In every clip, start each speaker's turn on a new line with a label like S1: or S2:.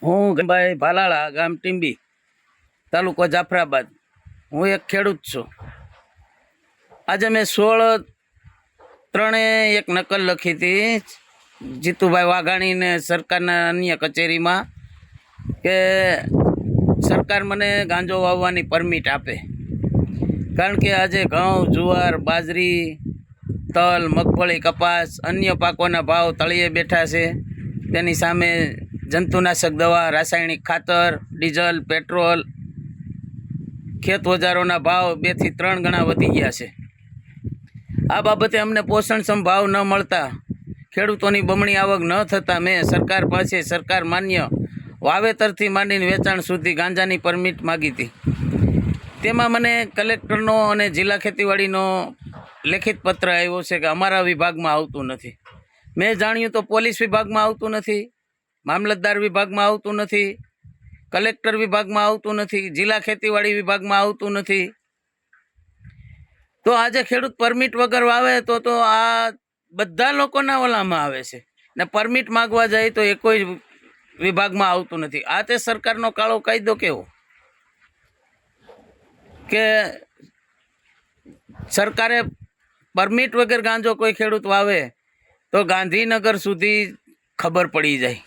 S1: હું ભાઈ ભાલાળા, ગામ ટીંબી, તાલુકો જાફરાબાદ. હું એક ખેડૂત છું. આજે મેં 16/3 એક નકલ લખી હતી જીતુભાઈ વાઘાણીને સરકારના અન્ય કચેરીમાં કે સરકાર મને ગાંજો વાવવાની પરમિટ આપે. કારણ કે આજે ઘઉં, જુવાર, બાજરી, તલ, મગફળી, કપાસ, અન્ય પાકોના ભાવ તળિયે બેઠા છે. તેની સામે જંતુનાશક દવા, રાસાયણિક ખાતર, ડીઝલ, પેટ્રોલ, ખેત ઓજારોના ભાવ 2 થી 3 ગણા વધી ગયા છે. આ બાબતે અમને પોષણક્ષમ ભાવ ન મળતા, ખેડૂતોની બમણી આવક ન થતાં મેં સરકાર પાસે સરકાર માન્ય વાવેતરથી માંડીને વેચાણ સુધી ગાંજાની પરમિટ માગી હતી. તેમાં મને કલેક્ટરનો અને જિલ્લા ખેતીવાડીનો લેખિત પત્ર આવ્યો છે કે અમારા વિભાગમાં આવતું નથી. મેં જાણ્યું તો પોલીસ વિભાગમાં આવતું નથી, મામલતદાર વિભાગમાં આવતું નથી, કલેક્ટર વિભાગમાં આવતું નથી, જિલ્લા ખેતીવાડી વિભાગમાં આવતું નથી. તો આજે ખેડૂત પરમિટ વગર વાવે તો આ બધા લોકોના ઓલામાં આવે છે ને પરમિટ માગવા જાય તો એ કોઈ વિભાગમાં આવતું નથી. આ તે સરકારનો કાળો કાયદો કેવો કે સરકારે પરમિટ વગર ગાંજો કોઈ ખેડૂત વાવે તો ગાંધીનગર સુધી ખબર પડી જાય.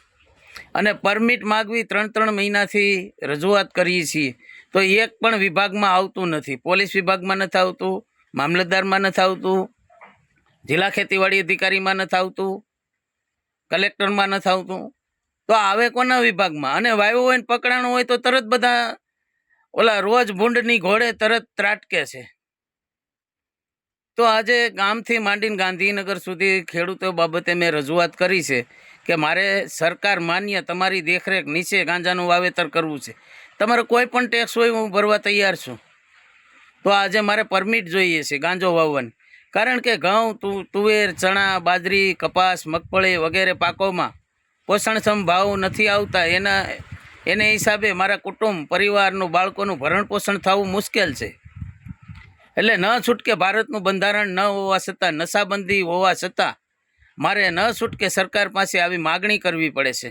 S1: અને પરમિટ માગવી 3 મહિનાથી રજૂઆત કરીએ છીએ તો એક પણ વિભાગમાં આવતું નથી. પોલીસ વિભાગમાં નથી આવતું, મામલતદારમાં નથી આવતું, જિલ્લા ખેતીવાડી અધિકારીમાં નથી આવતું, કલેક્ટરમાં નથી આવતું. તો આવે કોના વિભાગમાં? અને વાવ્યો હોય ને પકડાણો હોય તો તરત બધા ઓલા રોજ ભૂંડની ઘોડે તરત ત્રાટકે છે. તો આજે ગામથી માંડીને ગાંધીનગર સુધી ખેડૂતો બાબતે મેં રજૂઆત કરી છે કે મારે સરકાર માન્ય તમારી દેખરેખ નીચે ગાંજાનું વાવેતર કરવું છે. તમારો કોઈ પણ ટેક્સ હોય હું ભરવા તૈયાર છું. તો આજે મારે પરમિટ જોઈએ છે ગાંજો વાવવાની. કારણ કે ઘઉં, તુવેર, ચણા, બાજરી, કપાસ, મગફળી વગેરે પાકોમાં પોષણક્ષમ ભાવ નથી આવતા. એને હિસાબે મારા કુટુંબ, પરિવારનું, બાળકોનું ભરણ પોષણ થવું મુશ્કેલ છે. એટલે ન છૂટકે ભારતનું બંધારણ ન હોવા છતાં, નશાબંધી હોવા છતાં મારે ન છૂટકે સરકાર પાસે આવી માગણી કરવી પડે છે.